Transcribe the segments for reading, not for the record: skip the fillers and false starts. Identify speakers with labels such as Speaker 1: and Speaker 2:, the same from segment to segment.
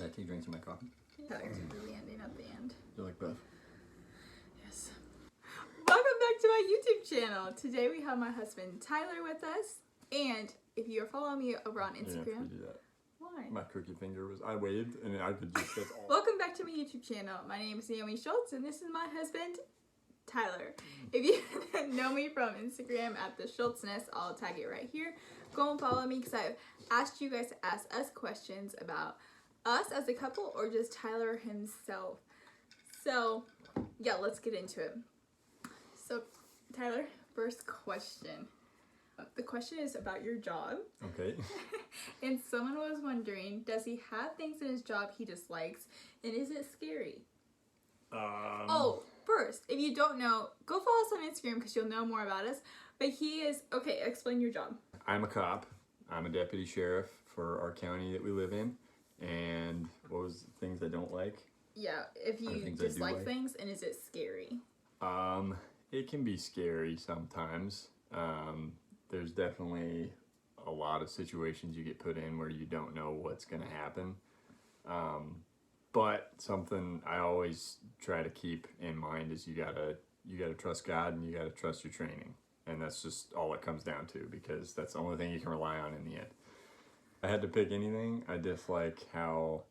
Speaker 1: I take drinks of my coffee?
Speaker 2: Tyler's really ending at the end.
Speaker 1: You like both?
Speaker 2: Yes. Welcome back to my YouTube channel. Today we have my husband Tyler with us, and if you are following me over on Instagram,
Speaker 1: You do that.
Speaker 2: why?
Speaker 1: My cookie finger was. I waved and I could just. That's all.
Speaker 2: Welcome back to my YouTube channel. My name is Naomi Schultz, and this is my husband Tyler. If you know me from Instagram at theschultznest, I'll tag it right here. Go and follow me because I've asked you guys to ask us questions about us as a couple or just Tyler himself. So yeah, let's get into it. So Tyler, first question. The question is about your job.
Speaker 1: Okay.
Speaker 2: And someone was wondering, does he have things in his job he dislikes, and is it scary? Oh, first, if you don't know, go follow us on Instagram because you'll know more about us. But he is, okay, explain your job.
Speaker 1: I'm a cop. I'm a deputy sheriff for our county that we live in. And what was the things I don't like?
Speaker 2: Yeah, if you dislike things, and is it scary?
Speaker 1: It can be scary sometimes. There's definitely a lot of situations you get put in where you don't know what's going to happen. But something I always try to keep in mind is you gotta trust God and you gotta trust your training. And that's just all it comes down to, because that's the only thing you can rely on in the end. If I had to pick anything, I dislike how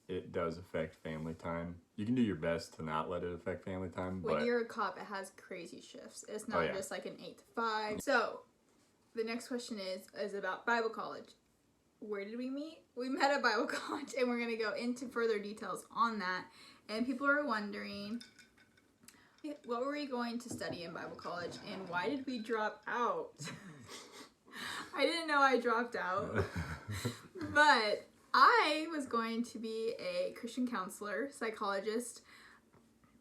Speaker 1: it does affect family time. You can do your best to not let it affect family time.
Speaker 2: When you're a cop, it has crazy shifts. It's not just like an 8 to 5. So the next question is about Bible college. Where did we meet? We met at Bible college, and we're going to go into further details on that. And people are wondering, what were we going to study in Bible college, and why did we drop out? I didn't know I dropped out, but I was going to be a Christian counselor, psychologist,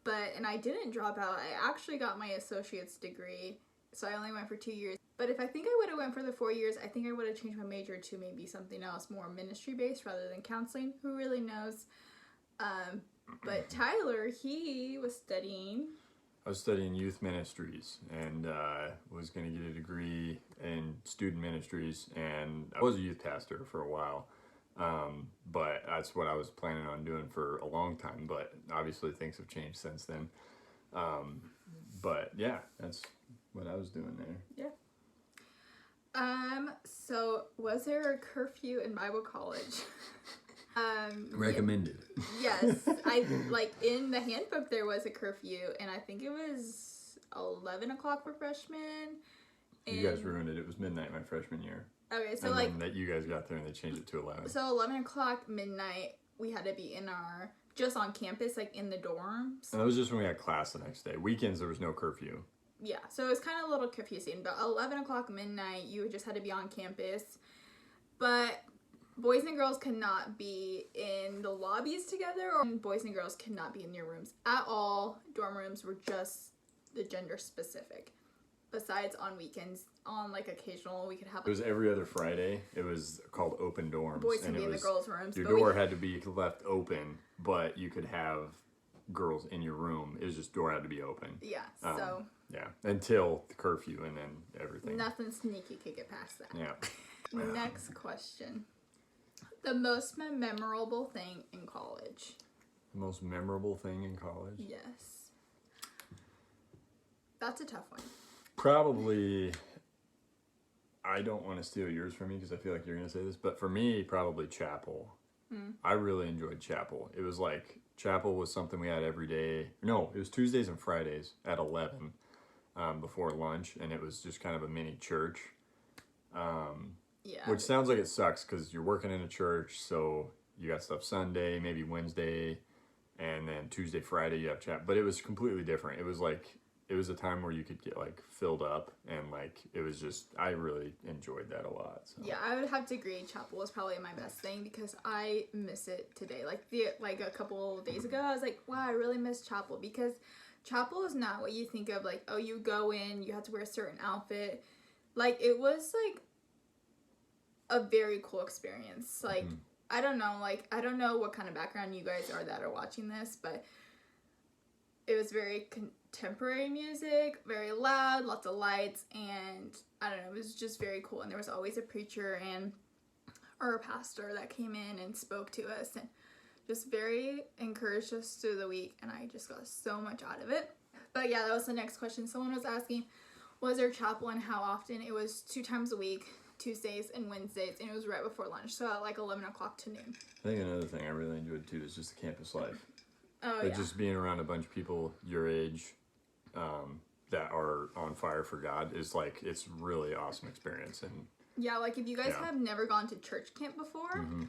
Speaker 2: and I didn't drop out. I actually got my associate's degree, so I only went for 2 years. But if I think I would have went for the 4 years, I think I would have changed my major to maybe something else, more ministry-based rather than counseling. Who really knows? But Tyler, he was studying...
Speaker 1: I was studying youth ministries and was going to get a degree in student ministries, and I was a youth pastor for a while. But that's what I was planning on doing for a long time, but obviously things have changed since then. But yeah, that's what I was doing there.
Speaker 2: Yeah. So was there a curfew in Bible college?
Speaker 1: Recommended.
Speaker 2: Yes. In the handbook there was a curfew, and I think it was 11 o'clock for freshmen.
Speaker 1: You guys ruined it. It was midnight my freshman year.
Speaker 2: Okay, so
Speaker 1: then that you guys got there and they changed it to 11.
Speaker 2: So 11 o'clock, midnight, we had to be just on campus, like in the dorms.
Speaker 1: And that was just when we had class the next day. Weekends, there was no curfew.
Speaker 2: Yeah, so it was kind of a little confusing. But 11 o'clock, midnight, you just had to be on campus. But boys and girls could not be in the lobbies together, or boys and girls could not be in their rooms at all. Dorm rooms were just the gender specific. Besides on weekends, on occasional, we could have...
Speaker 1: It was every other Friday. It was called open dorms.
Speaker 2: Boys could be in the girls' rooms.
Speaker 1: Your door had to be left open, but you could have girls in your room. It was just door had to be open.
Speaker 2: Yeah,
Speaker 1: Yeah, until the curfew and then everything.
Speaker 2: Nothing sneaky could get past that.
Speaker 1: Yeah.
Speaker 2: Next question. The most memorable thing in college.
Speaker 1: The most memorable thing in college?
Speaker 2: Yes. That's a tough one. Probably,
Speaker 1: I don't want to steal yours from you because I feel like you're going to say this, but for me, probably chapel. I really enjoyed chapel. It was chapel was something we had every day. No, it was Tuesdays and Fridays at 11 before lunch, and it was just kind of a mini church.
Speaker 2: Yeah.
Speaker 1: Which sounds like it sucks because you're working in a church, so you got stuff Sunday, maybe Wednesday, and then Tuesday, Friday you have chapel. But it was completely different. It was a time where you could get filled up, and it was just, I really enjoyed that a lot. So.
Speaker 2: Yeah, I would have to agree. Chapel was probably my best thing because I miss it today. A couple days ago, I was like, wow, I really miss chapel, because chapel is not what you think of. Oh, you go in, you have to wear a certain outfit. It was a very cool experience. I don't know, I don't know what kind of background you guys are that are watching this, but it was very contemporary music, very loud, lots of lights, and I don't know, it was just very cool. And there was always a preacher or a pastor that came in and spoke to us, and just very encouraged us through the week, and I just got so much out of it. But yeah, that was the next question. Someone was asking, was there chapel and how often? It was 2 times a week, Tuesdays and Wednesdays, and it was right before lunch, so at like 11 o'clock to noon.
Speaker 1: I think another thing I really enjoyed too is just the campus life.
Speaker 2: Oh,
Speaker 1: like
Speaker 2: yeah.
Speaker 1: Just being around a bunch of people your age that are on fire for God is like, it's really awesome experience. And
Speaker 2: yeah, like if you guys have never gone to church camp before,
Speaker 1: mm-hmm.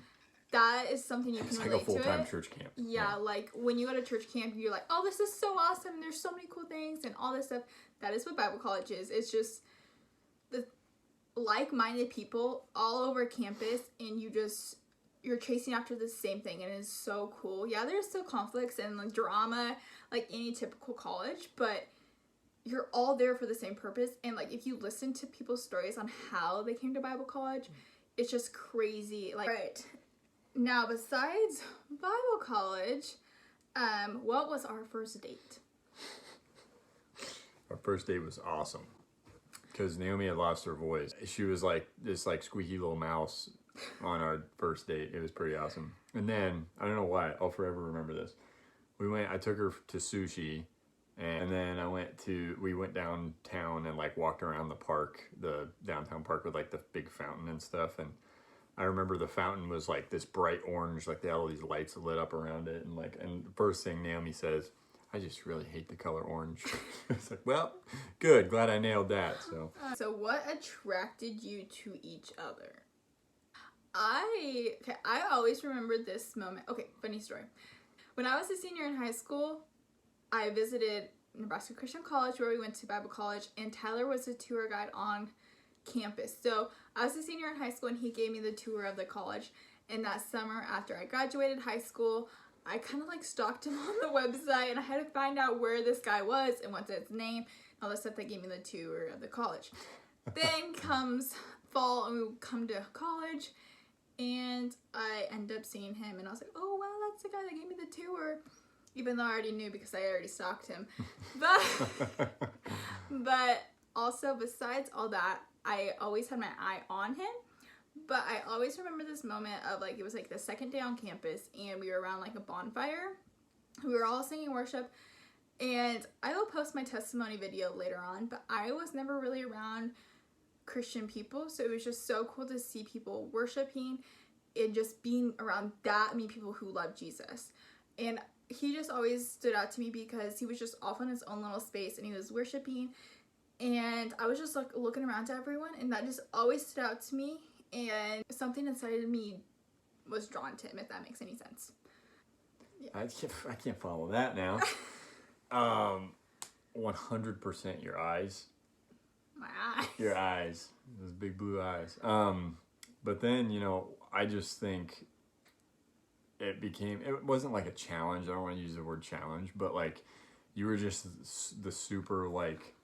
Speaker 2: that is something you can relate to.
Speaker 1: It's like a full-time church camp.
Speaker 2: Yeah, like when you go to church camp, you're like, oh, this is so awesome. There's so many cool things and all this stuff. That is what Bible college is. It's just the like-minded people all over campus, and you're chasing after the same thing, and it is so cool. Yeah, there's still conflicts and like drama, like any typical college, but you're all there for the same purpose. And like if you listen to people's stories on how they came to Bible college, it's just crazy. Like, right now, besides Bible college, what was our first date?
Speaker 1: Our first date was awesome because Naomi had lost her voice. She was like this like squeaky little mouse on our first date. It was pretty awesome. And then I don't know why, I'll forever remember this. I took her to sushi, and then we went downtown and like walked around the park, the downtown park with like the big fountain and stuff. And I remember the fountain was like this bright orange, like they had all these lights lit up around it. And the first thing Naomi says, I just really hate the color orange. It's like, well, good. Glad I nailed that. So
Speaker 2: what attracted you to each other? I always remember this moment. Okay, funny story. When I was a senior in high school, I visited Nebraska Christian College, where we went to Bible college, and Tyler was a tour guide on campus. So I was a senior in high school, and he gave me the tour of the college. And that summer, after I graduated high school, I kind of like stalked him on the website, and I had to find out where this guy was and what's his name and all the stuff that gave me the tour of the college. Then comes fall, and we come to college, and I end up seeing him, and I was like, oh wow, that's the guy that gave me the tour, even though I already knew because I already stalked him. But also, besides all that, I always had my eye on him. But I always remember this moment of like, it was like the second day on campus, and we were around like a bonfire. We were all singing worship, and I will post my testimony video later on, but I was never really around Christian people, so it was just so cool to see people worshiping and just being around that many people who love Jesus. And he just always stood out to me because he was just off in his own little space, and he was worshiping, and I was just like looking around to everyone, and that just always stood out to me. And something inside of me was drawn to him, if that makes any sense.
Speaker 1: Yeah. I can't follow that now. 100% your eyes.
Speaker 2: My eyes.
Speaker 1: Your eyes. Those big blue eyes. But then, I just think it wasn't like a challenge. I don't want to use the word challenge, but like you were just the super like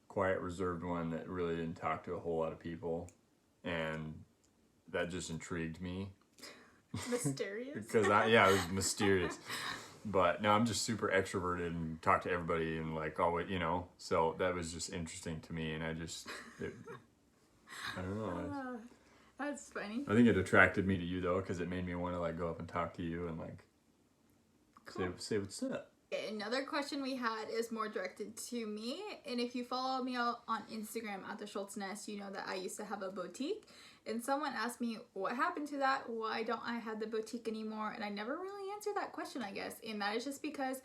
Speaker 1: quiet, reserved one that really didn't talk to a whole lot of people. And that just intrigued me.
Speaker 2: Mysterious?
Speaker 1: Because it was mysterious. But no, I'm just super extroverted and talk to everybody and like always, so that was just interesting to me. And I don't know.
Speaker 2: That's funny.
Speaker 1: I think it attracted me to you though, because it made me want to like go up and talk to you and like say what's up.
Speaker 2: Another question we had is more directed to me, and if you follow me on Instagram at theschultznest, you know that I used to have a boutique, and someone asked me what happened to that, why don't I have the boutique anymore, and I never really answered that question, I guess, and that is just because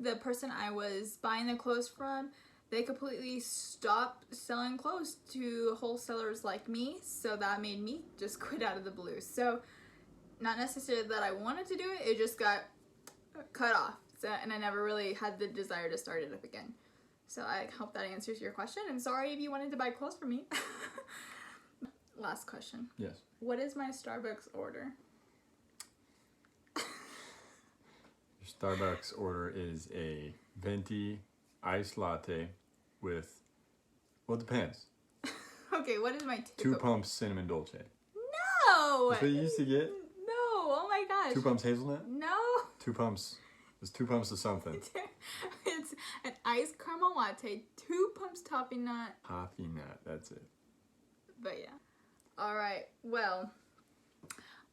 Speaker 2: the person I was buying the clothes from, they completely stopped selling clothes to wholesalers like me, so that made me just quit out of the blue. So not necessarily that I wanted to do it, it just got cut off. And I never really had the desire to start it up again. So I hope that answers your question. And sorry if you wanted to buy clothes from me. Last question.
Speaker 1: Yes.
Speaker 2: What is my Starbucks order?
Speaker 1: Your Starbucks order is a venti iced latte with, well, it depends.
Speaker 2: Okay, what is my
Speaker 1: 2 pumps cinnamon dolce.
Speaker 2: No!
Speaker 1: That's what you used to get?
Speaker 2: No, oh my gosh.
Speaker 1: 2 pumps hazelnut?
Speaker 2: No.
Speaker 1: 2 pumps. There's 2 pumps of something.
Speaker 2: It's an iced caramel latte, 2 pumps toffee nut.
Speaker 1: Toffee nut, that's it.
Speaker 2: But yeah. Alright, well,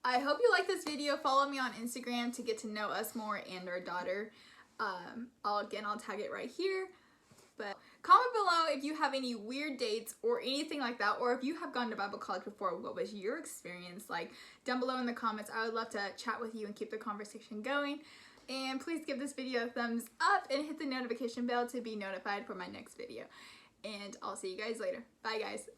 Speaker 2: I hope you like this video. Follow me on Instagram to get to know us more and our daughter. I'll tag it right here. But comment below if you have any weird dates or anything like that, or if you have gone to Bible college before, what was your experience like? Down below in the comments. I would love to chat with you and keep the conversation going. And please give this video a thumbs up and hit the notification bell to be notified for my next video. And I'll see you guys later. Bye guys.